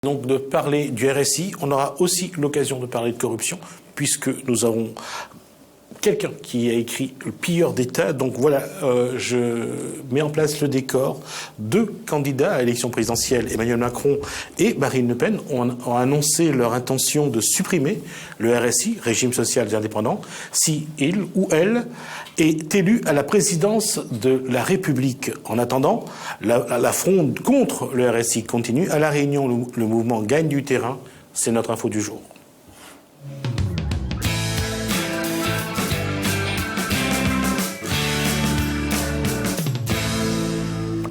Donc de parler du RSI, on aura aussi l'occasion de parler de corruption, puisque nous avons quelqu'un qui a écrit Le pilleur d'État. Donc voilà, je mets en place le décor. Deux candidats à l'élection présidentielle, Emmanuel Macron et Marine Le Pen, ont annoncé leur intention de supprimer le RSI, Régime social des indépendants, si il ou elle est élu à la présidence de la République. En attendant, la fronde contre le RSI continue. À La Réunion, le mouvement gagne du terrain. C'est notre info du jour.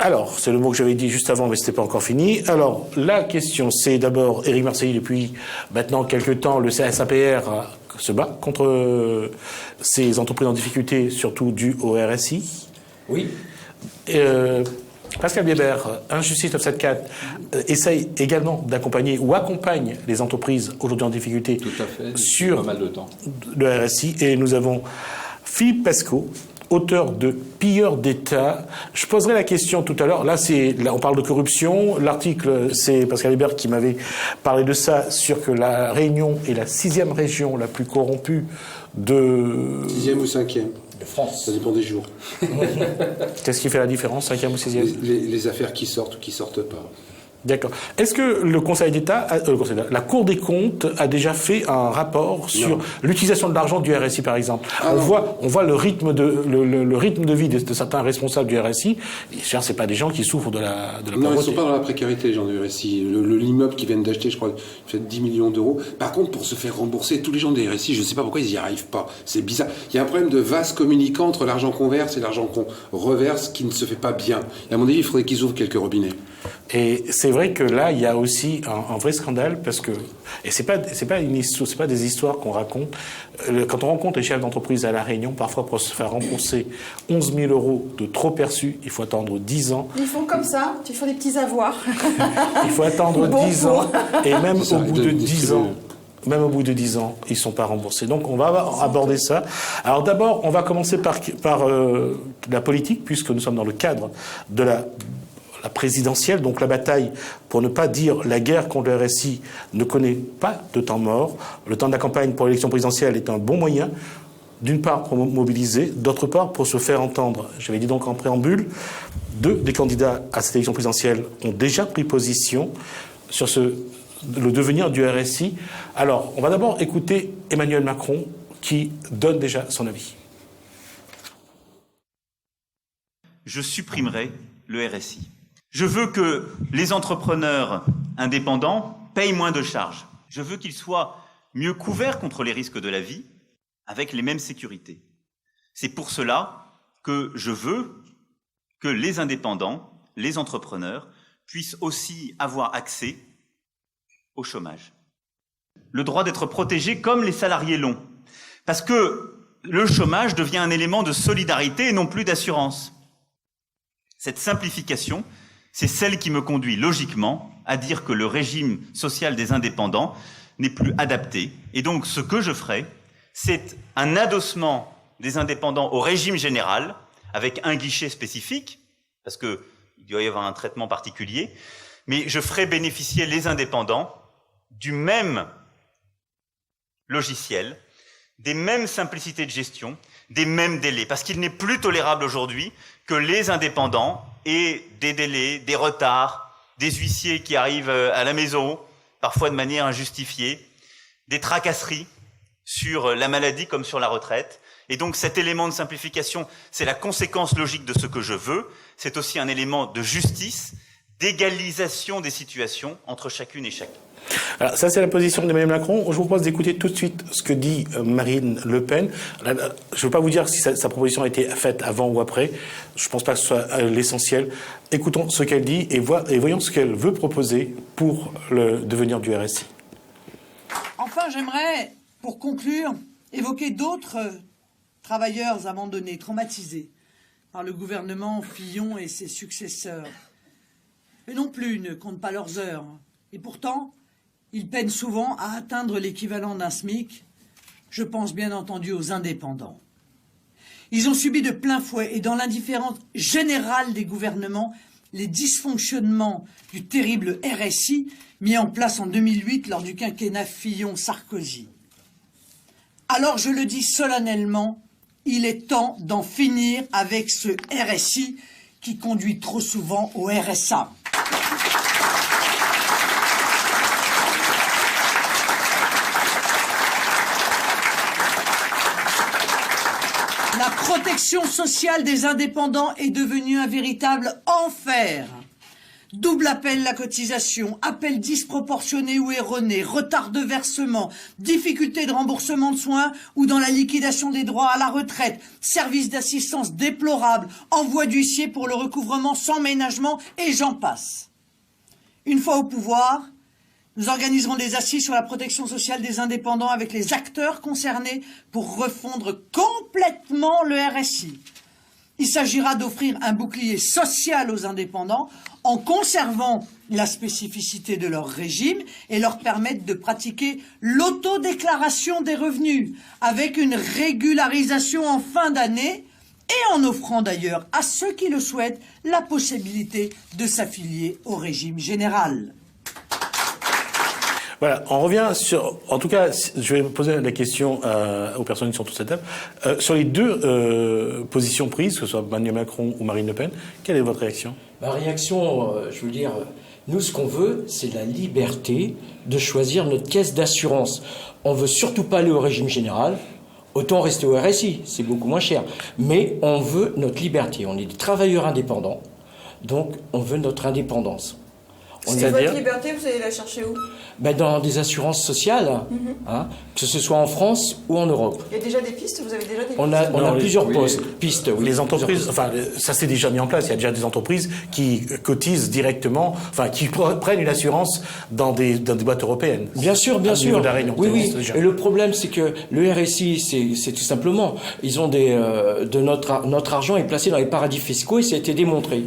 Alors, c'est le mot que j'avais dit juste avant, mais ce n'était pas encore fini. Alors, la question, c'est d'abord, Éric Marseille, depuis maintenant quelques temps, le CSAPR se bat contre ces entreprises en difficulté, surtout dues au RSI. Oui. Pascal Bébert, Injustice 974, essaye également d'accompagner ou accompagne les entreprises aujourd'hui en difficulté. Tout à fait, sur pas mal de temps. Le RSI. Et nous avons Philippe Pascot, auteur de Pilleur d'État. Je poserai la question tout à l'heure. Là, on parle de corruption. L'article, c'est Pascal Hébert qui m'avait parlé de ça, sur que la Réunion est la 6e région la plus corrompue de... 6e ou 5e de France. Ça dépend des jours. Qu'est-ce qui fait la différence, 5e ou 6e? Les affaires qui sortent ou qui sortent pas. D'accord. Est-ce que le Conseil d'État, la Cour des comptes a déjà fait un rapport sur l'utilisation de l'argent du RSI, par exemple? On voit le rythme de vie de certains responsables du RSI. C'est pas des gens qui souffrent de la pauvreté. Non, ils ne sont pas dans la précarité, les gens du RSI. L'immeuble qu'ils viennent d'acheter, je crois, fait 10 millions d'euros. Par contre, pour se faire rembourser, tous les gens des RSI, je ne sais pas pourquoi ils n'y arrivent pas. C'est bizarre. Il y a un problème de vase communicant entre l'argent qu'on verse et l'argent qu'on reverse qui ne se fait pas bien. Et à mon avis, il faudrait qu'ils ouvrent quelques robinets. Et c'est vrai que là, il y a aussi un vrai scandale, parce que, et c'est pas des histoires qu'on raconte. Quand on rencontre les chefs d'entreprise à La Réunion, parfois pour se faire rembourser 11 000 euros de trop perçus, il faut attendre 10 ans. Ils font comme ça, ils font des petits avoirs. Il faut attendre 10 ans, et même au bout de 10 ans. Même au bout de 10 ans, ils ne sont pas remboursés. Donc on va aborder ça. Alors d'abord, on va commencer par la politique, puisque nous sommes dans le cadre de la présidentielle, donc la bataille, pour ne pas dire la guerre contre le RSI, ne connaît pas de temps mort. Le temps de la campagne pour l'élection présidentielle est un bon moyen, d'une part pour mobiliser, d'autre part pour se faire entendre. J'avais dit donc en préambule, deux des candidats à cette élection présidentielle ont déjà pris position sur le devenir du RSI. Alors, on va d'abord écouter Emmanuel Macron qui donne déjà son avis. Je supprimerai le RSI. Je veux que les entrepreneurs indépendants payent moins de charges. Je veux qu'ils soient mieux couverts contre les risques de la vie, avec les mêmes sécurités. C'est pour cela que je veux que les indépendants, les entrepreneurs, puissent aussi avoir accès au chômage. Le droit d'être protégé comme les salariés l'ont. Parce que le chômage devient un élément de solidarité et non plus d'assurance. Cette simplification, c'est celle qui me conduit logiquement à dire que le régime social des indépendants n'est plus adapté. Et donc, ce que je ferai, c'est un adossement des indépendants au régime général, avec un guichet spécifique, parce qu'il doit y avoir un traitement particulier, mais je ferai bénéficier les indépendants du même logiciel, des mêmes simplicités de gestion, des mêmes délais, parce qu'il n'est plus tolérable aujourd'hui que les indépendants aient des délais, des retards, des huissiers qui arrivent à la maison, parfois de manière injustifiée, des tracasseries sur la maladie comme sur la retraite. Et donc cet élément de simplification, c'est la conséquence logique de ce que je veux. C'est aussi un élément de justice, d'égalisation des situations entre chacune et chacun. Alors, ça, c'est la position d'Emmanuel Macron. Je vous propose d'écouter tout de suite ce que dit Marine Le Pen. Je ne veux pas vous dire si sa proposition a été faite avant ou après. Je ne pense pas que ce soit l'essentiel. Écoutons ce qu'elle dit et voyons ce qu'elle veut proposer pour le devenir du RSI. Enfin, j'aimerais, pour conclure, évoquer d'autres travailleurs abandonnés, traumatisés par le gouvernement Fillon et ses successeurs. Eux non plus ne comptent pas leurs heures. Et pourtant, ils peinent souvent à atteindre l'équivalent d'un SMIC. Je pense bien entendu aux indépendants. Ils ont subi de plein fouet et dans l'indifférence générale des gouvernements les dysfonctionnements du terrible RSI mis en place en 2008 lors du quinquennat Fillon-Sarkozy. Alors je le dis solennellement, il est temps d'en finir avec ce RSI qui conduit trop souvent au RSA. La protection sociale des indépendants est devenue un véritable enfer. Double appel la cotisation, appel disproportionné ou erroné, retard de versement, difficulté de remboursement de soins ou dans la liquidation des droits à la retraite, service d'assistance déplorable, envoi d'huissier pour le recouvrement sans ménagement et j'en passe. Une fois au pouvoir, nous organiserons des assises sur la protection sociale des indépendants avec les acteurs concernés pour refondre complètement le RSI. Il s'agira d'offrir un bouclier social aux indépendants en conservant la spécificité de leur régime et leur permettre de pratiquer l'autodéclaration des revenus avec une régularisation en fin d'année et en offrant d'ailleurs à ceux qui le souhaitent la possibilité de s'affilier au régime général. Voilà, on revient sur... En tout cas, je vais poser la question aux personnes qui sont autour de cette table. Sur les deux positions prises, que ce soit Emmanuel Macron ou Marine Le Pen, quelle est votre réaction ? Ma réaction, je veux dire, nous, ce qu'on veut, c'est la liberté de choisir notre caisse d'assurance. On veut surtout pas aller au régime général. Autant rester au RSI, c'est beaucoup moins cher. Mais on veut notre liberté. On est des travailleurs indépendants, donc on veut notre indépendance. C'est votre liberté, vous allez la chercher où ? Ben dans des assurances sociales, que ce soit en France ou en Europe. Il y a déjà des pistes, vous avez déjà des pistes ? On a plusieurs pistes. Oui, les entreprises, enfin, ça s'est déjà mis en place. Il y a déjà des entreprises qui cotisent directement, enfin, qui prennent une assurance dans des boîtes européennes. Bien sûr, bien sûr. Oui. Et le problème, c'est que le RSI, c'est tout simplement, ils ont notre argent est placé dans les paradis fiscaux et ça a été démontré.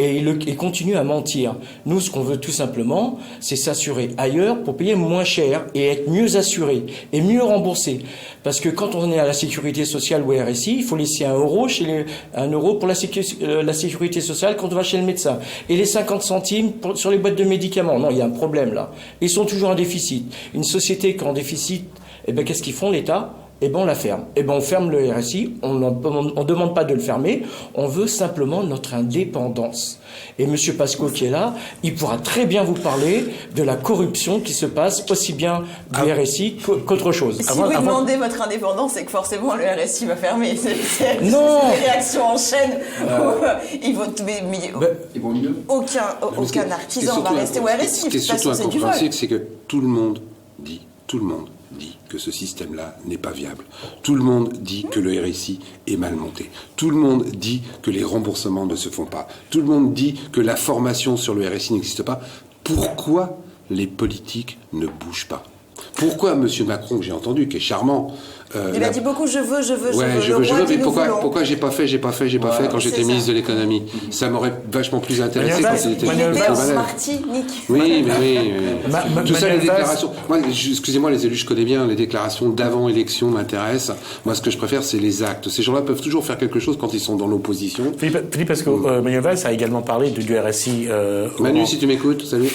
Et ils continuent à mentir. Nous, ce qu'on veut tout simplement, c'est s'assurer ailleurs pour payer moins cher et être mieux assuré et mieux remboursé. Parce que quand on est à la sécurité sociale ou RSI, il faut laisser 1 euro pour la sécurité sociale quand on va chez le médecin. Et les 50 centimes sur les boîtes de médicaments. Non, il y a un problème là. Ils sont toujours en déficit. Une société qui est en déficit, eh ben, qu'est-ce qu'ils font, l'État ? Eh ben on la ferme. Eh ben on ferme le RSI, on ne demande pas de le fermer, on veut simplement notre indépendance. Et M. Pasco qui est là, il pourra très bien vous parler de la corruption qui se passe aussi bien du RSI qu'autre chose. Si vous demandez votre indépendance, c'est que forcément le RSI va fermer. Non. C'est des réactions en chaîne. Il vaut mieux. Aucun artisan va rester au RSI. Ce qui est surtout incompréhensible, c'est que tout le monde dit que ce système-là n'est pas viable. Tout le monde dit que le RSI est mal monté. Tout le monde dit que les remboursements ne se font pas. Tout le monde dit que la formation sur le RSI n'existe pas. Pourquoi les politiques ne bougent pas ? Pourquoi M. Macron, que j'ai entendu, qui est charmant... il a dit beaucoup je veux, mais pourquoi j'ai pas fait quand j'étais ministre de l'économie ? Ça m'aurait vachement plus intéressé quand c'était... Oui, mais tout ça, les déclarations... Moi, excusez-moi, les élus, je connais bien, les déclarations d'avant-élection m'intéressent. Moi, ce que je préfère, c'est les actes. Ces gens-là peuvent toujours faire quelque chose quand ils sont dans l'opposition. Philippe, parce que Manuel Valls a également parlé du RSI... Manu, si tu m'écoutes, salut.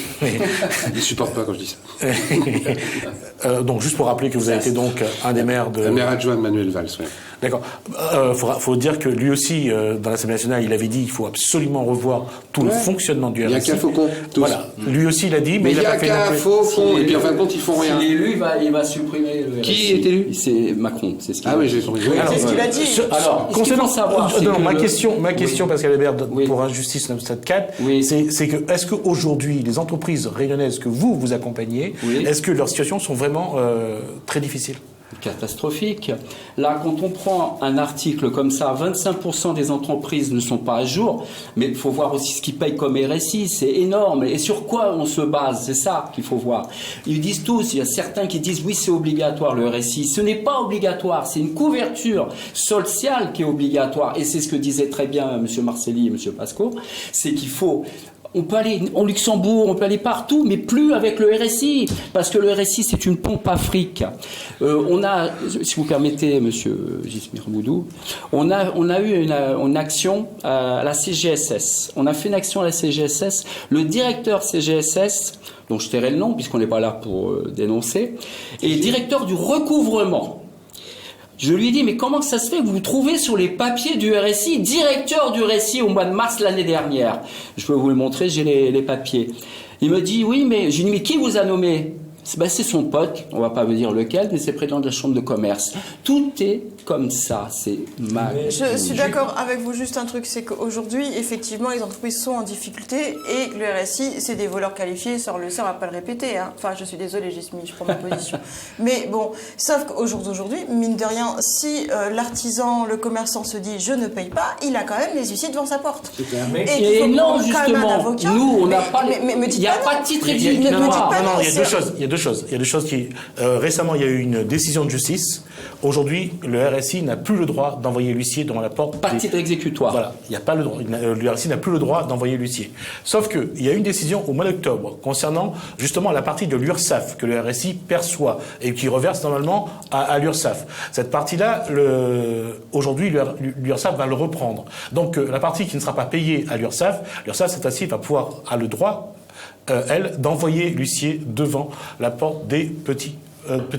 Il supporte pas quand je dis ça. Donc, juste pour rappeler que vous avez été donc un des maires de... Le maire adjoint de Manuel Valls, oui. D'accord. Faut dire que lui aussi, dans l'Assemblée nationale, il avait dit qu'il faut absolument revoir tout le fonctionnement du RSI. Il n'y a qu'un faucon. Voilà. Lui aussi, il a dit, mais il n'y a qu'un faucon. Et puis en fin de compte, ils font rien. S'il est élu, il va supprimer le RSI. Qui est élu ? C'est Macron. C'est ce qu'il oui, j'ai compris. C'est ce qu'il a dit. Alors, concernant savoir... ma question, parce qu'elle est maire pour Injustice 974, c'est que, est-ce qu'aujourd'hui, les entreprises réunionnaises que vous accompagnez, est-ce que leurs situations sont vraiment très difficiles ? Catastrophique. Là, quand on prend un article comme ça, 25% des entreprises ne sont pas à jour, mais il faut voir aussi ce qu'ils payent comme RSI, c'est énorme. Et sur quoi on se base ? C'est ça qu'il faut voir. Ils disent tous, il y a certains qui disent oui, c'est obligatoire le RSI. Ce n'est pas obligatoire, c'est une couverture sociale qui est obligatoire. Et c'est ce que disait très bien M. Marcelli et M. Pasco, c'est qu'il faut On peut aller au Luxembourg, on peut aller partout, mais plus avec le RSI, parce que le RSI, c'est une pompe à fric. On a, si vous permettez, monsieur Gismir Moudou, on a eu une action à la CGSS. On a fait une action à la CGSS. Le directeur CGSS, dont je tairai le nom, puisqu'on n'est pas là pour dénoncer, est directeur du recouvrement. Je lui ai dit, mais comment ça se fait que vous vous trouvez sur les papiers du RSI, directeur du RSI au mois de mars l'année dernière? Je peux vous le montrer, j'ai les papiers. Il me dit, oui, mais je lui ai dit, mais qui vous a nommé? C'est son pote, on va pas vous dire lequel, mais c'est président de la chambre de commerce. Tout est comme ça, c'est mal. Je suis d'accord avec vous, juste un truc, c'est qu'aujourd'hui, effectivement, les entreprises sont en difficulté et le RSI, c'est des voleurs qualifiés, ça on le sait, on va pas le répéter. Hein. Enfin, je suis désolée, je prends ma position. Mais bon, sauf qu'au jour d'aujourd'hui, mine de rien, si l'artisan, le commerçant se dit « je ne paye pas », il a quand même les huissiers devant sa porte. Et non, justement, nous, on n'a pas... Il n'y a pas de titre exécutoire. Non, il y a deux choses. Il y a deux choses qui... récemment, il y a eu une décision de justice. Aujourd'hui, le RSI n'a plus le droit d'envoyer l'huissier devant la porte. Pas de titre exécutoire. Voilà, il n'y a pas le droit. Le RSI n'a plus le droit d'envoyer l'huissier. Sauf qu'il y a une décision au mois d'octobre concernant justement la partie de l'URSSAF que le RSI perçoit et qui reverse normalement à l'URSSAF. Cette partie-là, aujourd'hui, l'URSSAF va le reprendre. Donc la partie qui ne sera pas payée à l'URSSAF, cette fois-ci va pouvoir, a le droit, elle, d'envoyer l'huissier devant la porte des petites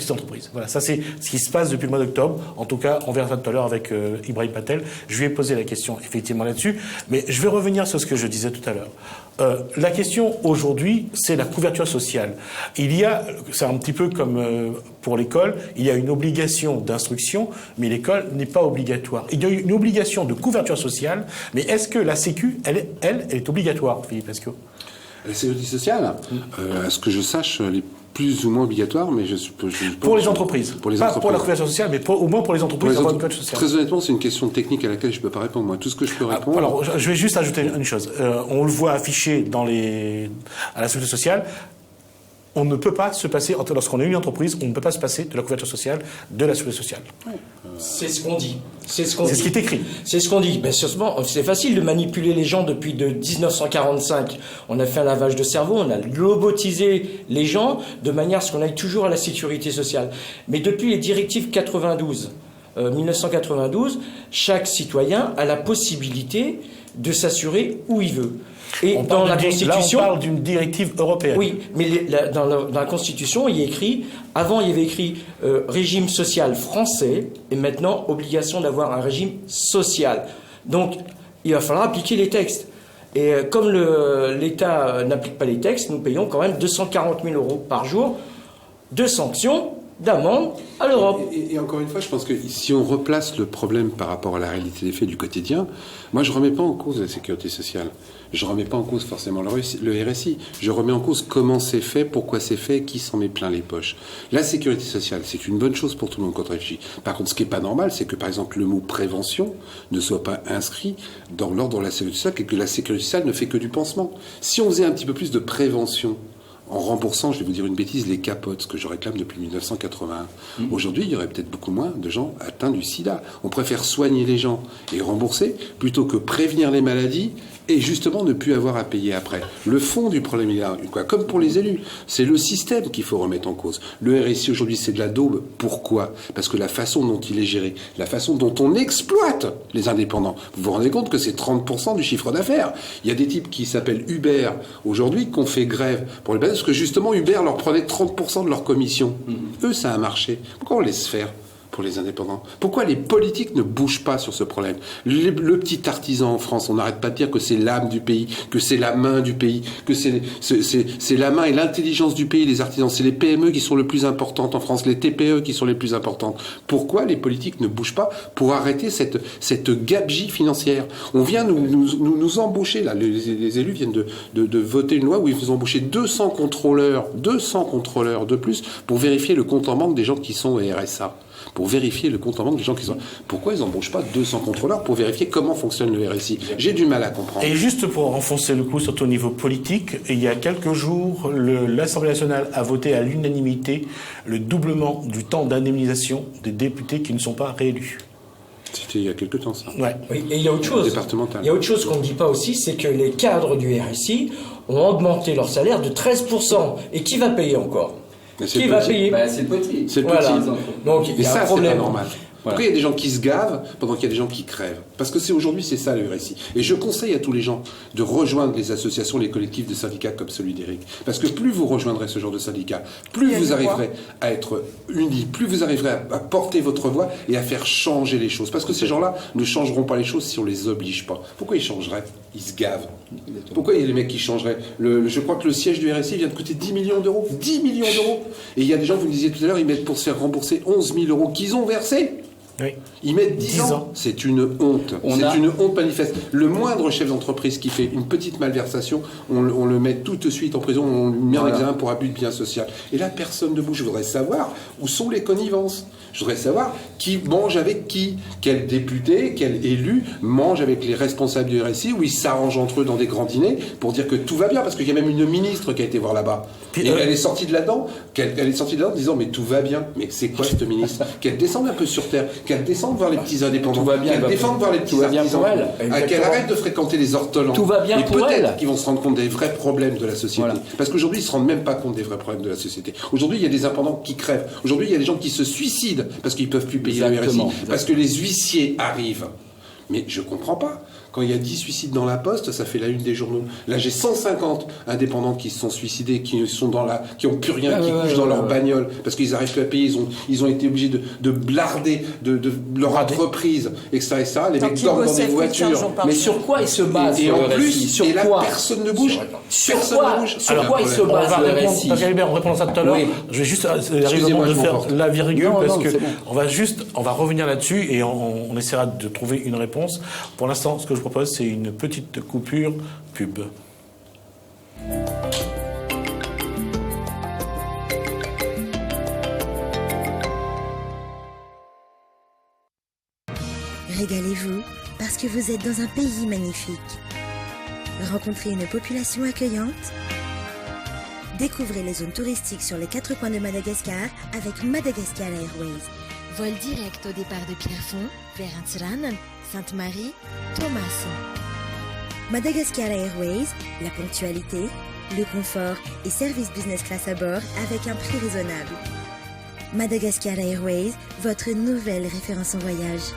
entreprises. Voilà, ça c'est ce qui se passe depuis le mois d'octobre. En tout cas, on verra ça tout à l'heure avec Ibrahim Patel. Je lui ai posé la question effectivement là-dessus, mais je vais revenir sur ce que je disais tout à l'heure. La question aujourd'hui, c'est la couverture sociale. C'est un petit peu comme pour l'école, il y a une obligation d'instruction, mais l'école n'est pas obligatoire. Il y a une obligation de couverture sociale, mais est-ce que la Sécu, elle est obligatoire, Philippe Lescaut? La sécurité sociale, à ce que je sache, elle est plus ou moins obligatoire, mais pour les entreprises. Pour les pas entreprises. Pour la couverture sociale, mais au moins pour les entreprises. Très honnêtement, c'est une question technique à laquelle je ne peux pas répondre. Moi, tout ce que je peux répondre... Alors, je vais juste ajouter une chose. On le voit affiché à la sécurité sociale. On ne peut pas se passer, lorsqu'on est une entreprise, on ne peut pas se passer de la couverture sociale, de la sécurité sociale. C'est ce qu'on dit. C'est ce qui est écrit. C'est ce qu'on dit. Ben, c'est facile de manipuler les gens depuis 1945. On a fait un lavage de cerveau, on a robotisé les gens de manière à ce qu'on aille toujours à la sécurité sociale. Mais depuis les directives 1992, chaque citoyen a la possibilité de s'assurer où il veut. Et dans la Constitution, là, on parle d'une directive européenne. Oui, mais dans la Constitution, il y a écrit, avant il y avait écrit régime social français, et maintenant obligation d'avoir un régime social. Donc, il va falloir appliquer les textes. Et comme l'État n'applique pas les textes, nous payons quand même 240 000 € par jour de sanctions, d'amende à l'Europe. Et encore une fois, je pense que si on replace le problème par rapport à la réalité des faits du quotidien, moi je ne remets pas en cause la sécurité sociale. Je ne remets pas en cause forcément le RSI. Je remets en cause comment c'est fait, pourquoi c'est fait, qui s'en met plein les poches. La sécurité sociale, c'est une bonne chose pour tout le monde quand on réfléchit. Par contre, ce qui n'est pas normal, c'est que par exemple le mot prévention ne soit pas inscrit dans l'ordre de la sécurité sociale et que la sécurité sociale ne fait que du pansement. Si on faisait un petit peu plus de prévention, en remboursant, je vais vous dire une bêtise, les capotes, ce que je réclame depuis 1981. Aujourd'hui, il y aurait peut-être beaucoup moins de gens atteints du sida. On préfère soigner les gens et rembourser plutôt que prévenir les maladies et justement ne plus avoir à payer après. Le fond du problème, il est là, quoi. Comme pour les élus, c'est le système qu'il faut remettre en cause. Le RSI aujourd'hui, c'est de la daube. Pourquoi ? Parce que la façon dont il est géré, la façon dont on exploite les indépendants, vous vous rendez compte que c'est 30% du chiffre d'affaires. Il y a des types qui s'appellent Uber aujourd'hui, qui ont fait grève pour les parce que justement Uber leur prenait 30% de leur commission. Eux, ça a marché. Pourquoi on laisse faire pour les indépendants ? Pourquoi les politiques ne bougent pas sur ce problème ? Le petit artisan en France, on n'arrête pas de dire que c'est l'âme du pays, que c'est la main du pays, que c'est la main et l'intelligence du pays, les artisans. C'est les PME qui sont les plus importantes en France, les TPE qui sont les plus importantes. Pourquoi les politiques ne bougent pas pour arrêter cette gabegie financière ? On vient nous embaucher, là, les élus viennent de voter une loi où ils vont embaucher 200 contrôleurs de plus pour vérifier le compte en banque des gens qui sont au RSA. Pour vérifier le compte en banque des gens qui sont... Pourquoi ils n'embauchent pas 200 contrôleurs pour vérifier comment fonctionne le RSI ? J'ai du mal à comprendre. Et juste pour enfoncer le clou, surtout au niveau politique, il y a quelques jours, l'Assemblée nationale a voté à l'unanimité le doublement du temps d'indemnisation des députés qui ne sont pas réélus. C'était il y a quelque temps, ça. Ouais. Oui, et il y a autre chose. Départemental. Il y a autre chose qu'on ne dit pas aussi, c'est que les cadres du RSI ont augmenté leur salaire de 13%. Et qui va payer encore? Qui va payer? C'est le petit. C'est le Voilà. petit. Donc il Et y a ça, un c'est problème. pas normal. Pourquoi il y a des gens qui se gavent pendant qu'il y a des gens qui crèvent? Parce que aujourd'hui, c'est ça le RSI. Et je conseille à tous les gens de rejoindre les associations, les collectifs de syndicats comme celui d'Éric. Parce que plus vous rejoindrez ce genre de syndicat, plus vous arriverez à être unis, plus vous arriverez à porter votre voix et à faire changer les choses. Parce que ces gens-là ne changeront pas les choses si on les oblige pas. Pourquoi ils changeraient? Ils se gavent. Pourquoi il y a des mecs qui changeraient? Je crois que le siège du RSI vient de coûter 10 millions d'euros. 10 millions d'euros. Et il y a des gens, vous me disiez tout à l'heure, ils mettent pour se faire rembourser 11 000 euros qu'ils ont versés. Oui. Ils mettent 10 ans. C'est une honte. C'est une honte manifeste. Le moindre chef d'entreprise qui fait une petite malversation, on le met tout de suite en prison, on le met en examen pour abus de biens social. Et là, personne ne bouge. Je voudrais savoir où sont les connivences. Je voudrais savoir qui mange avec qui. Quel député, quel élu mange avec les responsables du RSI, où ils s'arrangent entre eux dans des grands dîners pour dire que tout va bien. Parce qu'il y a même une ministre qui a été voir là-bas. Et elle est sortie de là-dedans. Elle est sortie de là en disant mais tout va bien. Mais c'est quoi cette ministre? Qu'elle descende un peu sur terre. Qu'elle descende voir les petits indépendants, qu'elle défende voir les petits artisans, qu'elle arrête de fréquenter les ortolans. Tout va bien pour elle. Peut-être qu'ils vont se rendre compte des vrais problèmes de la société. Voilà. Parce qu'aujourd'hui, ils se rendent même pas compte des vrais problèmes de la société. Aujourd'hui, il y a des indépendants qui crèvent. Aujourd'hui, il y a des gens qui se suicident parce qu'ils peuvent plus payer le RSI, parce que les huissiers arrivent. Mais je comprends pas. Quand il y a 10 suicides dans la poste, ça fait la une des journaux. Là, j'ai 150 indépendants qui se sont suicidés, qui sont qui ont plus rien, qui couchent dans leur bagnole parce qu'ils n'arrivent plus à payer. Ils ont été obligés de blarder de leur entreprise, etc., etc. Les mecs dorment dans des voitures. Mais sur quoi ils se basent? Et en plus, sur quoi personne ne bouge. Sur quoi ils se basent? Parce qu'Albert, on répond à ça tout à l'heure. Oui. Je vais juste arriver au moment de faire la virgule parce que on va revenir là-dessus et on essaiera de trouver une réponse. Pour l'instant, ce que je propose, c'est une petite coupure pub. Régalez-vous parce que vous êtes dans un pays magnifique. Rencontrez une population accueillante. Découvrez les zones touristiques sur les 4 coins de Madagascar avec Madagascar Airways. Vol direct au départ de Pierrefonds vers Antsiranan, Sainte-Marie, Thomas. Madagascar Airways, la ponctualité, le confort et service business class à bord avec un prix raisonnable. Madagascar Airways, votre nouvelle référence en voyage.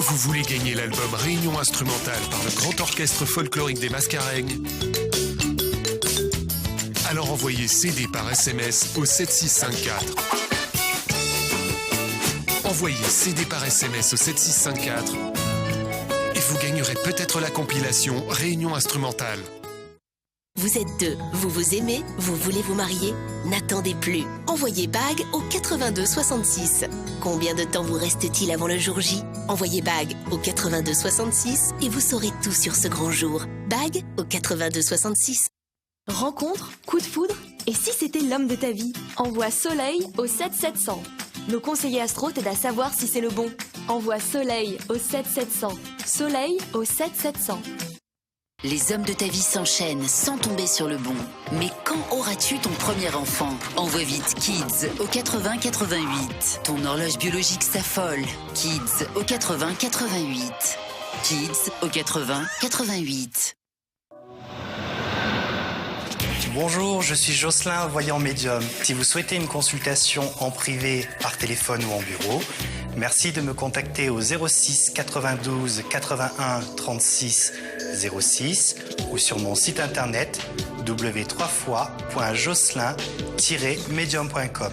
Vous voulez gagner l'album Réunion instrumentale par le Grand Orchestre Folklorique des Mascareignes? Alors envoyez CD par SMS au 7654. Envoyez CD par SMS au 7654 et vous gagnerez peut-être la compilation Réunion instrumentale. Vous êtes deux, vous vous aimez, vous voulez vous marier? N'attendez plus. Envoyez BAG au 82 66. Combien de temps vous reste-t-il avant le jour J? Envoyez BAG au 82 66 et vous saurez tout sur ce grand jour. BAG au 82 66. Rencontre, coup de foudre, et si c'était l'homme de ta vie? Envoie Soleil au 7700. Nos conseillers astro t'aident à savoir si c'est le bon. Envoie Soleil au 7700. Soleil au 7700. Les hommes de ta vie s'enchaînent sans tomber sur le bon. Mais quand auras-tu ton premier enfant? Envoie vite Kids au 80 88. Ton horloge biologique s'affole. Kids au 80 88. Kids au 80 88. Bonjour, je suis Jocelyn, voyant médium. Si vous souhaitez une consultation en privé, par téléphone ou en bureau, merci de me contacter au 06 92 81 36 06 ou sur mon site internet w3fois.jocelyn-medium.com.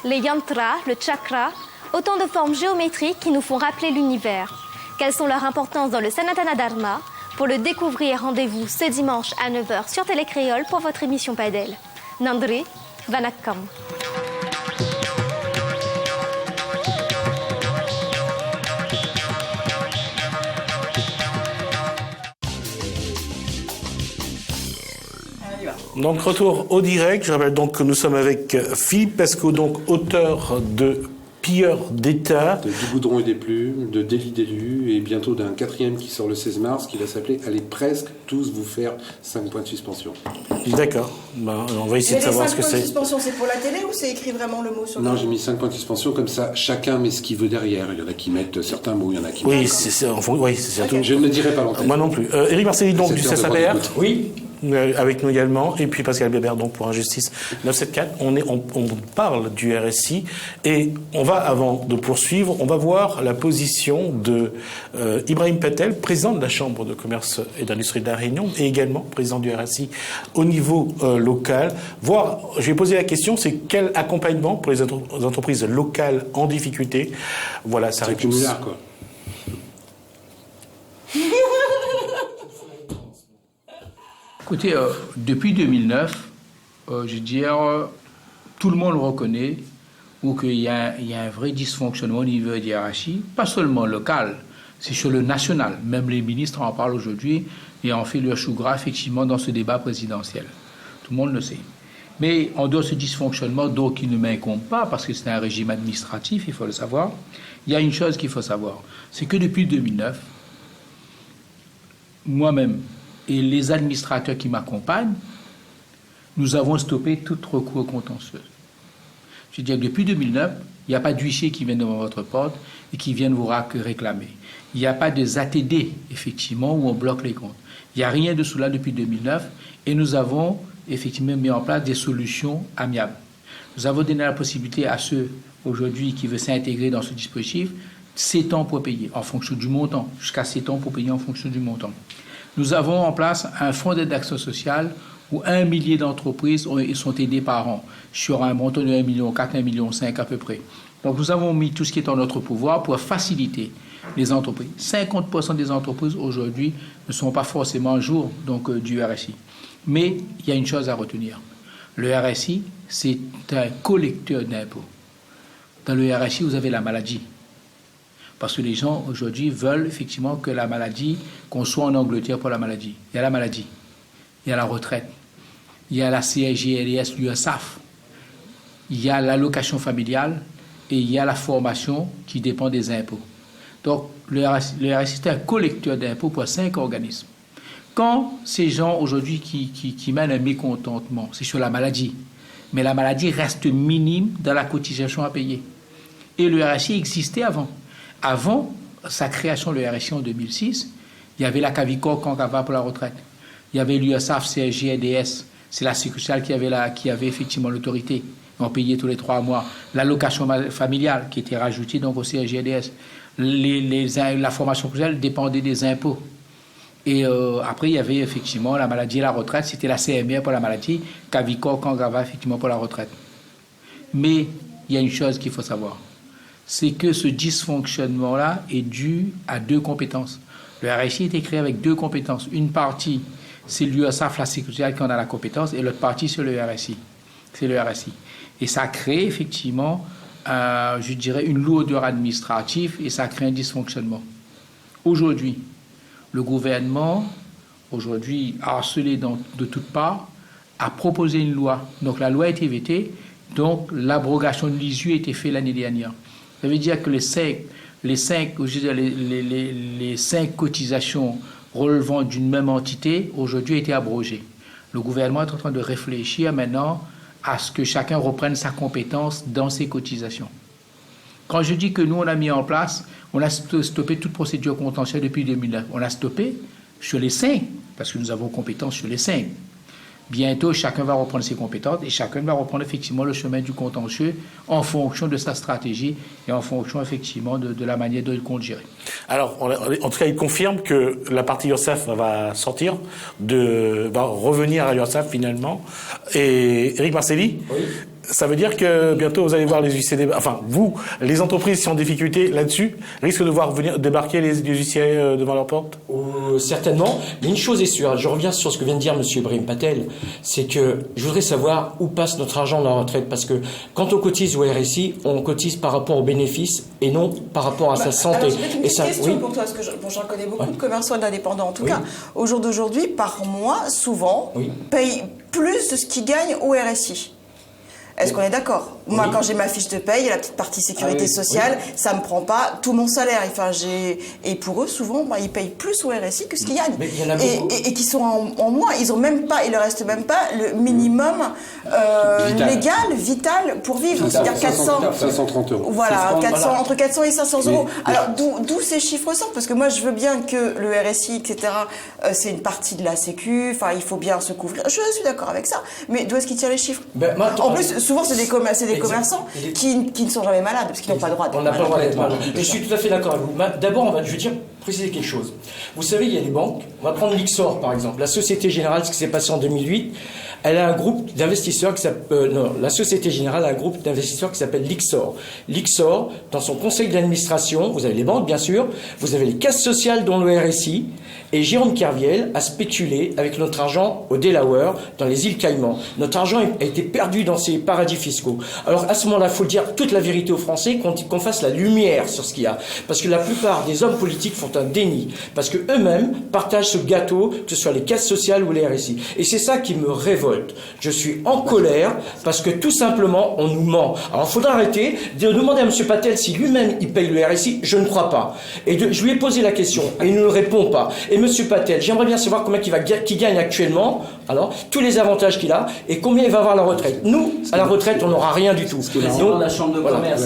Les yantras, le chakra, autant de formes géométriques qui nous font rappeler l'univers. Quelles sont leurs importances dans le Sanatana Dharma? Pour le découvrir, rendez-vous ce dimanche à 9h sur Télécréole pour votre émission Padel. Nandri, Vanakkam. Donc retour au direct, je rappelle donc que nous sommes avec Philippe Pesco, donc auteur de pilleurs d'État. Du goudron et des plumes, de délit d'élus, et bientôt d'un 4e qui sort le 16 mars, qui va s'appeler « Allez presque tous vous faire 5 points de suspension ». D'accord. On va essayer de savoir ce que c'est. Les 5 points de suspension, c'est pour la télé ou c'est écrit vraiment le mot sur le... Non, j'ai mis 5 points de suspension, comme ça, chacun met ce qu'il veut derrière. Il y en a qui mettent certains mots, il y en a qui... Oui, c'est surtout... Je ne dirai pas l'antenne. Moi non plus. Éric Marcelli, donc, du CSAPR. Oui. Avec nous également, et puis Pascal Bébert, donc pour Injustice 974. On parle du RSI, et on va, avant de poursuivre, on va voir la position de Ibrahim Patel, président de la Chambre de commerce et d'industrie de la Réunion, et également président du RSI au niveau local. Je vais poser la question, c'est quel accompagnement pour les entreprises locales en difficulté? Voilà, ça réponse. C'est quoi. Écoutez, depuis 2009, je dirais, tout le monde reconnaît qu'il y a un vrai dysfonctionnement au niveau des hiérarchies, pas seulement local, c'est sur le national. Même les ministres en parlent aujourd'hui et en fait leur chou gras, effectivement, dans ce débat présidentiel. Tout le monde le sait. Mais en dehors de ce dysfonctionnement, donc il ne m'incombe pas, parce que c'est un régime administratif, il faut le savoir, il y a une chose qu'il faut savoir, c'est que depuis 2009, moi-même, et les administrateurs qui m'accompagnent, nous avons stoppé toute recours contentieuse. Je veux dire, depuis 2009, il n'y a pas d'huissier qui viennent devant votre porte et qui viennent vous réclamer. Il n'y a pas de ATD, effectivement, où on bloque les comptes. Il n'y a rien de cela depuis 2009 et nous avons effectivement mis en place des solutions amiables. Nous avons donné la possibilité à ceux, aujourd'hui, qui veulent s'intégrer dans ce dispositif, 7 ans pour payer en fonction du montant, jusqu'à 7 ans pour payer en fonction du montant. Nous avons en place un fonds d'aide d'action sociale où 1 millier d'entreprises sont aidées par an sur un montant de 1,4 million, 1,5 million à peu près. Donc nous avons mis tout ce qui est en notre pouvoir pour faciliter les entreprises. 50% des entreprises aujourd'hui ne sont pas forcément à jour du RSI. Mais il y a une chose à retenir. Le RSI, c'est un collecteur d'impôts. Dans le RSI, vous avez la maladie. Parce que les gens, aujourd'hui, veulent effectivement que la maladie, qu'on soit en Angleterre pour la maladie. Il y a la maladie, il y a la retraite, il y a la CSG-LS, l'USAF, il y a l'allocation familiale et il y a la formation qui dépend des impôts. Donc, le RSI est un collecteur d'impôts pour 5 organismes. Quand ces gens, aujourd'hui, qui mènent un mécontentement, c'est sur la maladie. Mais la maladie reste minime dans la cotisation à payer. Et le RSI existait avant. Avant sa création, le RSI en 2006, il y avait la Cavicor Cancava pour la retraite. Il y avait l'USAF, CSG, EDS. C'est la Sécurité sociale qui avait effectivement l'autorité. On payait tous les 3 mois. L'allocation familiale qui était rajoutée donc au CSG, EDS. La formation professionnelle dépendait des impôts. Et après, il y avait effectivement la maladie et la retraite. C'était la CMR pour la maladie, Cavicor Cancava effectivement pour la retraite. Mais il y a une chose qu'il faut savoir. C'est que ce dysfonctionnement-là est dû à 2 compétences. Le RSI est créé avec 2 compétences. Une partie, c'est l'USAF, la Sécurité sociale, qui en a la compétence, et l'autre partie, c'est le RSI. C'est le RSI. Et ça crée effectivement, je dirais, une lourdeur administrative et ça crée un dysfonctionnement. Aujourd'hui, le gouvernement, harcelé de toutes parts, a proposé une loi. Donc la loi a été votée, donc l'abrogation de l'ISU a été faite l'année dernière. Ça veut dire que les 5 cotisations relevant d'une même entité, aujourd'hui, ont été abrogées. Le gouvernement est en train de réfléchir maintenant à ce que chacun reprenne sa compétence dans ses cotisations. Quand je dis que nous, on a mis en place, on a stoppé toute procédure contentieuse depuis 2009. On a stoppé sur les 5, parce que nous avons compétence sur les 5. Bientôt, chacun va reprendre ses compétences et chacun va reprendre effectivement le chemin du contentieux en fonction de sa stratégie et en fonction effectivement de la manière dont il compte gérer. Alors, en tout cas, il confirme que la partie URSAF va revenir à l'URSSAF finalement. Et Éric Marcelli, oui. Ça veut dire que bientôt vous allez voir les huissiers, les entreprises qui sont en difficulté là-dessus, risquent de voir venir débarquer les huissiers devant leur porte? Certainement. Mais une chose est sûre, je reviens sur ce que vient de dire M. Ibrahim Patel, c'est que je voudrais savoir où passe notre argent dans la retraite, parce que quand on cotise au RSI, on cotise par rapport aux bénéfices et non par rapport à sa santé. Alors, j'ai une question pour toi, parce que j'en connais beaucoup de commerçants et d'indépendants. En tout cas, au jour d'aujourd'hui, par mois, souvent, payent plus de ce qu'ils gagnent au RSI. Est-ce qu'on est d'accord? Moi, quand j'ai ma fiche de paye et la petite partie sécurité sociale, ça me prend pas tout mon salaire. Enfin, et pour eux, souvent, ils payent plus au RSI que ce qu'ils gagnent. Mais il y en a beaucoup. Et qui sont en moins. Il leur reste même pas le minimum légal, vital pour vivre. C'est-à-dire 530 euros. Voilà, entre 400 et 500 euros. Alors, d'où ces chiffres sortent? Parce que moi, je veux bien que le RSI, etc., c'est une partie de la Sécu. Enfin, il faut bien se couvrir. Je suis d'accord avec ça. Mais d'où est-ce qu'ils tirent les chiffres? En plus, souvent, c'est des commerçants qui ne sont jamais malades, parce qu'ils n'ont pas le droit d'être malades. On n'a pas le droit d'être malade. Et je suis tout à fait d'accord avec vous. D'abord, je veux préciser quelque chose. Vous savez, il y a des banques. On va prendre l'Ixor, par exemple. La Société Générale, ce qui s'est passé en 2008, elle a un groupe d'investisseurs qui s'appelle... la Société Générale a un groupe d'investisseurs qui s'appelle l'Ixor. L'Ixor, dans son conseil d'administration, vous avez les banques, bien sûr, vous avez les caisses sociales, dont le RSI, et Jérôme Kerviel a spéculé avec notre argent au Delaware, dans les îles Caïmans. Notre argent a été perdu dans ces paradis fiscaux. Alors, à ce moment-là, il faut dire toute la vérité aux Français, qu'on fasse la lumière sur ce qu'il y a. Parce que la plupart des hommes politiques font un déni. Parce qu'eux-mêmes partagent ce gâteau, que ce soit les caisses sociales ou les RSI. Et c'est ça qui me révolte. Je suis en colère parce que tout simplement, on nous ment. Alors, il faudra arrêter de demander à M. Patel si lui-même il paye le RSI. Je ne crois pas. Et je lui ai posé la question et il ne répond pas. Et M. Patel, j'aimerais bien savoir combien il gagne actuellement, alors, tous les avantages qu'il a et combien il va avoir à la retraite. Nous, à la retraite, on n'aura rien du tout. Donc, la Chambre de commerce.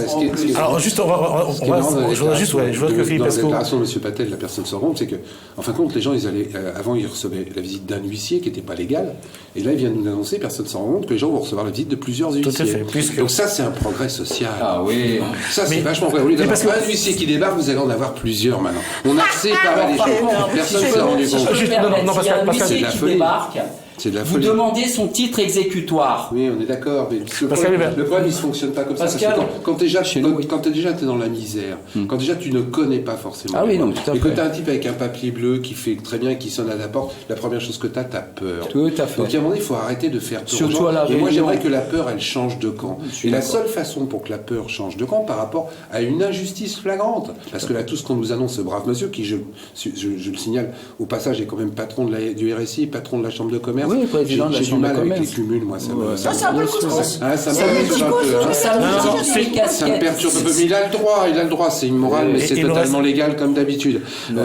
Alors, juste, je veux juste que Philippe Pesco. La déclaration de M. Patel, la personne s'en rend, c'est que, en fin de compte, les gens, avant, ils recevaient la visite d'un huissier qui n'était pas légal. Et là, il vient de nous annoncer, personne s'en rend compte, que les gens vont recevoir la visite de plusieurs huissiers. Tout à fait. Donc ça, c'est un progrès social. Ah oui. Ça, c'est vachement vrai. Au lieu d'avoir un huissier qui débarque, vous allez en avoir plusieurs maintenant. On a séparé les choses. Personne ne s'est rendu compte. S'il y a un huissier qui débarque, C'est de la vous folie. demandez son titre exécutoire. Oui, on est d'accord. Mais le problème, il ne fonctionne pas comme ça. Parce que quand déjà tu es dans la misère, quand déjà tu ne connais pas forcément. Ah oui, non, tout à fait. Et que tu as un type avec un papier bleu qui fait très bien, qui sonne à la porte, la première chose que tu as peur. Tout à fait. Donc à un moment, il faut arrêter de faire peur. Surtout à la Et moi, réunion. j'aimerais que la peur, elle change de camp. Et la seule façon pour que la peur change de camp par rapport à une injustice flagrante, parce que là, tout ce qu'on nous annonce, ce brave monsieur, qui, je le signale, au passage, est quand même patron du RSI, patron de la Chambre de commerce. Oui, président de la J'ai du mal avec les cumuls, moi. Ça me c'est un peu le couscous. Ça me perturbe un peu. Mais il a le droit, c'est immoral, mais c'est totalement légal comme d'habitude.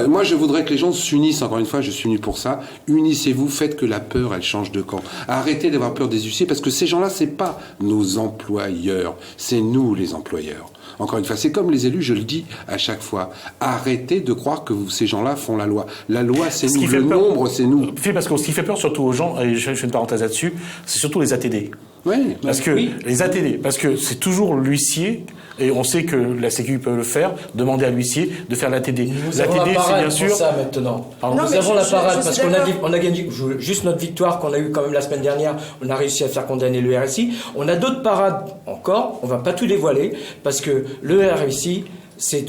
Moi, je voudrais que les gens s'unissent, encore une fois, je suis venu pour ça. Unissez-vous, faites que la peur, elle change de camp. Arrêtez d'avoir peur des huissiers, parce que ces gens-là, c'est pas nos employeurs, c'est nous les employeurs. Encore une fois, c'est comme les élus, je le dis à chaque fois. Arrêtez de croire que ces gens-là font la loi. La loi, c'est nous. Le nombre, c'est nous. Parce que ce qui fait peur surtout aux gens, et je fais une parenthèse là-dessus, c'est surtout les ATD. Oui. Parce que les ATD, parce que c'est toujours l'huissier, et on sait que la Sécu peut le faire, demander à l'huissier de faire l'ATD. Nous avons la parade pour ça maintenant. Nous avons la parade parce qu'on a gagné juste notre victoire qu'on a eue quand même la semaine dernière. On a réussi à faire condamner le RSI. On a d'autres parades encore. On va pas tout dévoiler parce que le RSI, c'est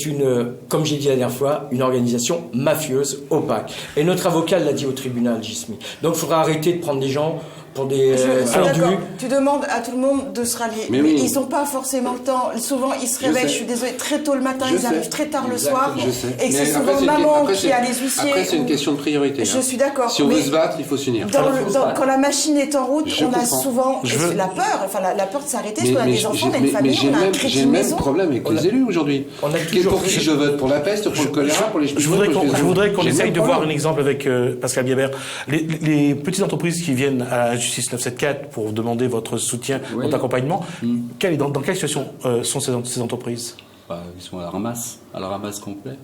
comme j'ai dit la dernière fois, une organisation mafieuse, opaque. Et notre avocat l'a dit au tribunal, Gismi. Donc il faudra arrêter de prendre des gens pour des fondus. Tu demandes à tout le monde de se rallier. Mais ils n'ont pas forcément le temps. Souvent, ils se réveillent, je suis désolée, très tôt le matin, ils arrivent très tard le soir. Et c'est souvent maman qui a les huissiers. Après, c'est une question de priorité. Je suis d'accord. Si on veut se battre, il faut s'unir. Quand la machine est en route, on a souvent la peur, la peur de s'arrêter. Parce qu'on a des enfants, on a une famille, on a un crédit de maison. J'ai le même problème avec les élus aujourd'hui. Pour qui je vote? Pour la peste, pour le choléra, pour les... Je voudrais qu'on essaye de voir un exemple avec Pascal Biabert. Les petites entreprises qui viennent à la justice 974 pour demander votre soutien, votre accompagnement, dans quelle situation sont ces entreprises? Ils sont à la ramasse complet.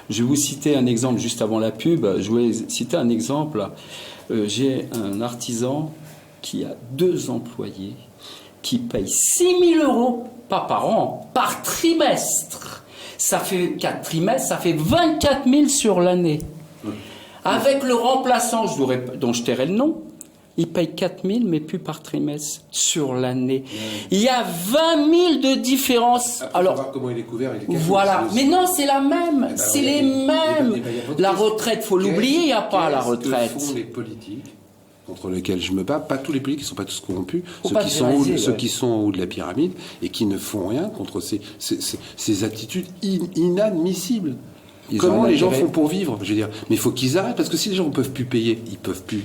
Je vais vous citer un exemple juste avant la pub. Je voulais citer un exemple. J'ai un artisan qui a 2 employés qui paye 6 000 euros, pas par an, par trimestre. Ça fait 4 trimestres, ça fait 24 000 sur l'année. Avec le remplaçant, dont je tairai le nom, il paye 4 000, mais plus par trimestre, sur l'année. Il y a 20 000 de différence. Après, alors, voir comment il est couvert. Voilà. Mais non, c'est la même. C'est les mêmes. La retraite, faut l'oublier, il n'y a pas la retraite. Que font les politiques contre lesquels je me bats, pas tous les politiques, qui ne sont pas tous corrompus, ceux qui sont en haut de la pyramide et qui ne font rien contre ces attitudes inadmissibles. Comment les gens font pour vivre? Je veux dire, mais il faut qu'ils arrêtent, parce que si les gens ne peuvent plus payer, ils ne peuvent plus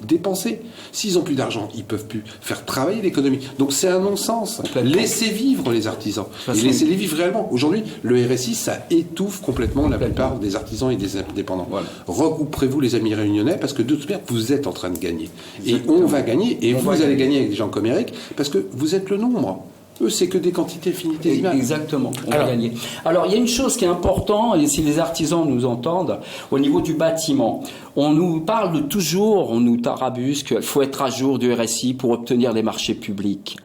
dépenser. S'ils n'ont plus d'argent, ils ne peuvent plus faire travailler l'économie. Donc c'est un non-sens. Laissez vivre les artisans. Et laissez-les vivre réellement. Aujourd'hui, le RSI, ça étouffe complètement la plupart des artisans et des indépendants. Voilà. Regrouperez-vous les amis réunionnais, parce que de toute manière, vous êtes en train de gagner. Exactement. Et on va gagner, et vous allez gagner avec des gens comme Eric, parce que vous êtes le nombre. Eux, c'est que des quantités infinitésimales. Exactement, on va gagner. Alors, il y a une chose qui est importante, et si les artisans nous entendent, au niveau du bâtiment, on nous parle toujours, on nous tarabusque, qu'il faut être à jour du RSI pour obtenir des marchés publics.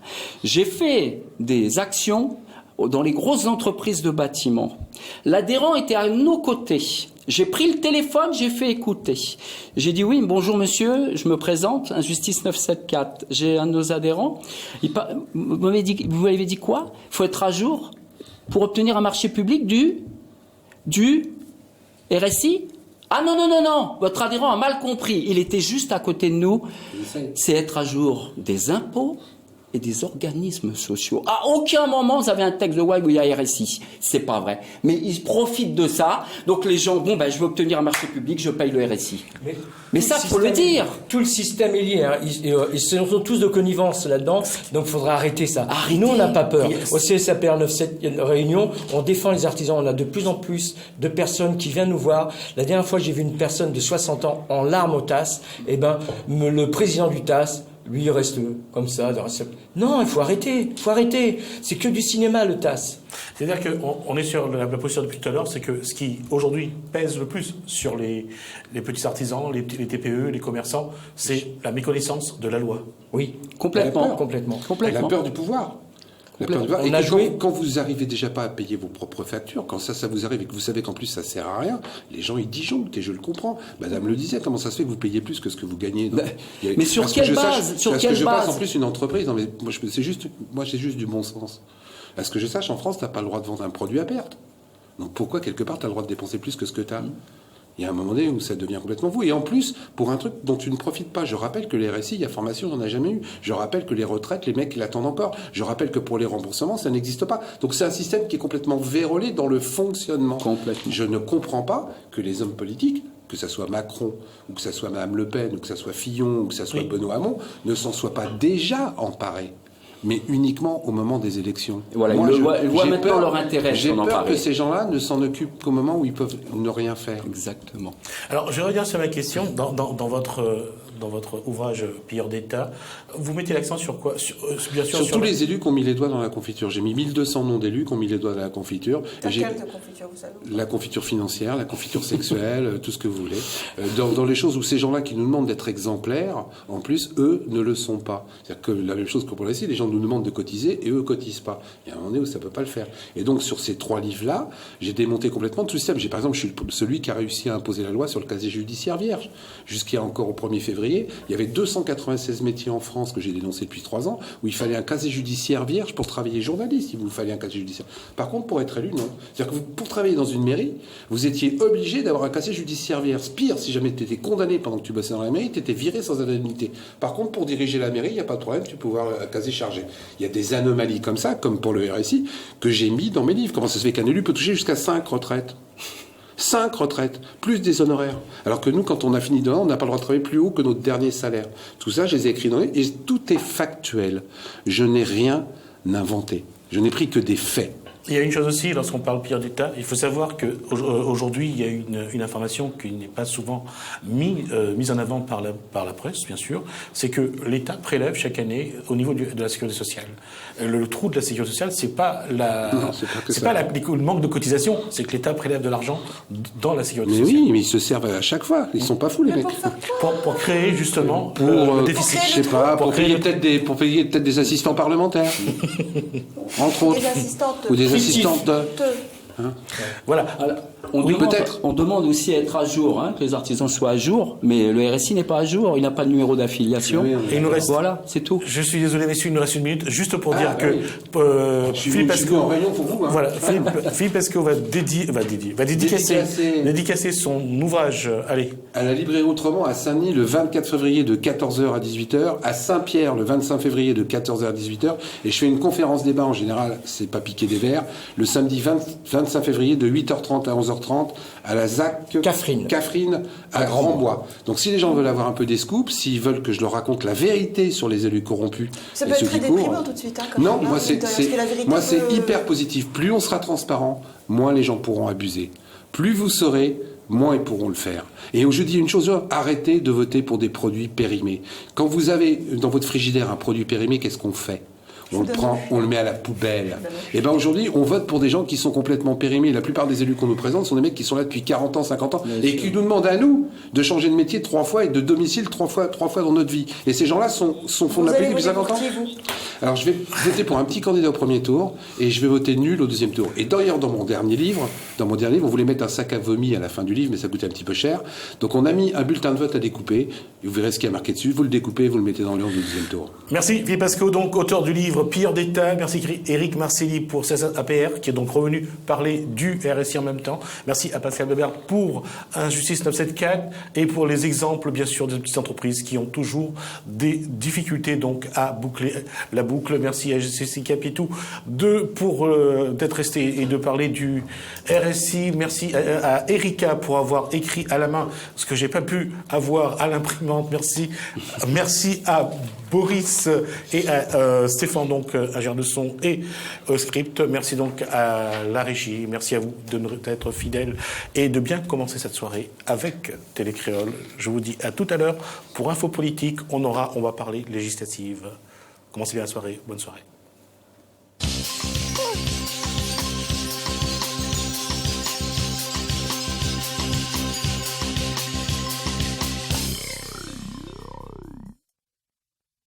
J'ai fait des actions dans les grosses entreprises de bâtiment. L'adhérent était à nos côtés. J'ai pris le téléphone, j'ai fait écouter. J'ai dit oui, bonjour monsieur, je me présente, Injustice 974. J'ai un de nos adhérents. Vous m'avez dit quoi? Il faut être à jour pour obtenir un marché public du RSI? Ah non, votre adhérent a mal compris. Il était juste à côté de nous. C'est être à jour des impôts et des organismes sociaux. À aucun moment vous avez un texte de loi où il y a RSI. C'est pas vrai. Mais ils profitent de ça. Donc les gens, je veux obtenir un marché public, je paye le RSI. Mais ça, faut le dire. Tout le système est lié. Hein. Ils sont tous de connivence là-dedans. Donc il faudra arrêter ça. Nous, on n'a pas peur. Au CSAPR 97 Réunion, on défend les artisans. On a de plus en plus de personnes qui viennent nous voir. La dernière fois, j'ai vu une personne de 60 ans en larmes aux TAS. Le président du TAS, lui, il reste comme ça. Non, il faut arrêter. C'est que du cinéma, le TAS. C'est-à-dire qu'on est sur la position depuis tout à l'heure, c'est que ce qui, aujourd'hui, pèse le plus sur les petits artisans, les TPE, les commerçants, c'est la méconnaissance de la loi. Oui, complètement. La peur du pouvoir. Et quand vous arrivez déjà pas à payer vos propres factures, quand ça vous arrive et que vous savez qu'en plus ça sert à rien, les gens ils disjonctent, et je le comprends. Madame le disait, comment ça se fait que vous payez plus que ce que vous gagnez? Mais sur quelle base? Je passe en plus une entreprise. Non mais moi j'ai juste du bon sens. À ce que je sache, en France, t'as pas le droit de vendre un produit à perte. Donc pourquoi quelque part t'as le droit de dépenser plus que ce que t'as? Il y a un moment donné où ça devient complètement fou. Et en plus, pour un truc dont tu ne profites pas, je rappelle que les RSI, il y a formation, on n'en a jamais eu. Je rappelle que les retraites, les mecs, ils l'attendent encore. Je rappelle que pour les remboursements, ça n'existe pas. Donc c'est un système qui est complètement vérolé dans le fonctionnement. Complètement. Je ne comprends pas que les hommes politiques, que ça soit Macron, ou que ça soit Mme Le Pen, ou que ça soit Fillon, ou que ça soit Benoît Hamon, ne s'en soient pas déjà emparés. Mais uniquement au moment des élections. Voilà, ils voient maintenant leur intérêt. J'ai peur que ces gens-là ne s'en occupent qu'au moment où ils peuvent ne rien faire. Exactement. Alors, je reviens sur ma question. Dans votre ouvrage Pilleurs d'État, vous mettez l'accent sur quoi? Bien sûr, sur tous les élus qui ont mis les doigts dans la confiture. J'ai mis 1200 noms d'élus qui ont mis les doigts dans la confiture. Quelle confiture, vous savez? La confiture financière, la confiture sexuelle, tout ce que vous voulez. Dans les choses où ces gens-là qui nous demandent d'être exemplaires, en plus, eux ne le sont pas. C'est-à-dire que la même chose que pour les gens nous demandent de cotiser et eux cotisent pas. Il y a un moment donné où ça peut pas le faire. Et donc sur ces 3 livres-là, j'ai démonté complètement tout le système. Par exemple, je suis celui qui a réussi à imposer la loi sur le casier judiciaire vierge. Jusqu'à encore au 1er février, il y avait 296 métiers en France que j'ai dénoncés depuis 3 ans où il fallait un casier judiciaire vierge pour travailler journaliste. Il vous fallait un casier judiciaire. Par contre, pour être élu, non. C'est-à-dire que pour travailler dans une mairie, vous étiez obligé d'avoir un casier judiciaire vierge. Pire, si jamais tu étais condamné pendant que tu bossais dans la mairie, tu étais viré sans indemnité. Par contre, pour diriger la mairie, il n'y a pas de problème, tu peux avoir un casier chargé. Il y a des anomalies comme ça, comme pour le RSI, que j'ai mis dans mes livres. Comment ça se fait qu'un élu peut toucher jusqu'à 5 retraites? 5 retraites, plus des honoraires. Alors que nous, quand on a fini dedans, on n'a pas le droit de travailler plus haut que notre dernier salaire. Tout ça, je les ai écrits dans les livres, et tout est factuel. Je n'ai rien inventé. Je n'ai pris que des faits. Il y a une chose aussi, lorsqu'on parle Pilleurs d'État, il faut savoir qu'aujourd'hui, il y a une information qui n'est pas souvent mise en avant par la presse, bien sûr, c'est que l'État prélève chaque année au niveau de la sécurité sociale. Le trou de la sécurité sociale, c'est pas le manque de cotisation, c'est que l'État prélève de l'argent dans la sécurité sociale. Mais oui, mais ils se servent à chaque fois. Ils sont pas fous, les mecs. Pour créer justement le déficit. Je sais pas, pour payer peut-être des assistants parlementaires. Entre autres. Des assistantes. Ou des assistantes de... Voilà. Alors, on demande aussi à être à jour, que les artisans soient à jour, mais le RSI n'est pas à jour, il n'a pas de numéro d'affiliation. Et il nous reste, voilà, c'est tout. Je suis désolé, messieurs, il nous reste 1 minute, juste pour dire que Philippe Pesquot, en réunion pour vous. Voilà, Philippe Pesquot va dédicacer son ouvrage. Allez. À la librairie Autrement à Saint-Denis le 24 février de 14h à 18h, à Saint-Pierre le 25 février de 14h à 18h, et je fais une conférence débat en général, c'est pas piquer des verres, le samedi 26 25 février de 8h30 à 11h30 à la ZAC Catherine à Grandbois. Donc si les gens veulent avoir un peu des scoops, s'ils veulent que je leur raconte la vérité sur les élus corrompus, ça peut être très déprimant tout de suite. Non, moi c'est hyper positif. Plus on sera transparent, moins les gens pourront abuser. Plus vous saurez, moins ils pourront le faire. Et je dis une chose, arrêtez de voter pour des produits périmés. Quand vous avez dans votre frigidaire un produit périmé, qu'est-ce qu'on fait ? On le prend, on le met à la poubelle. Et bien aujourd'hui, on vote pour des gens qui sont complètement périmés. La plupart des élus qu'on nous présente sont des mecs qui sont là depuis 40 ans, 50 ans, et qui nous demandent à nous de changer de métier 3 fois et de domicile 3 fois dans notre vie. Et ces gens-là font de la politique depuis 50 ans. Alors je vais voter pour un petit candidat au premier tour, et je vais voter nul au deuxième tour. Et d'ailleurs, dans mon dernier livre, on voulait mettre un sac à vomi à la fin du livre, mais ça coûtait un petit peu cher. Donc on a mis un bulletin de vote à découper, et vous verrez ce qui est marqué dessus. Vous le découpez, vous le mettez dans l'urne du deuxième tour. Merci Philippe Pasco, donc auteur du livre Pire d'État. Merci Éric Marcelli pour APR, qui est donc revenu parler du RSI en même temps. Merci à Pascal Bebert pour Injustice 974 et pour les exemples, bien sûr, des petites entreprises qui ont toujours des difficultés donc à boucler la boucle. Merci à Jessica Pitou d'être resté et de parler du RSI. Merci à Erika pour avoir écrit à la main ce que j'ai pas pu avoir à l'imprimante. Merci à Boris et à Stéphane, donc ingénieur de son et script. Merci donc à la régie. Merci à vous d'être fidèles et de bien commencer cette soirée avec Télécréole. Je vous dis à tout à l'heure pour Info Politique. On va parler législative. Commencez bien la soirée. Bonne soirée.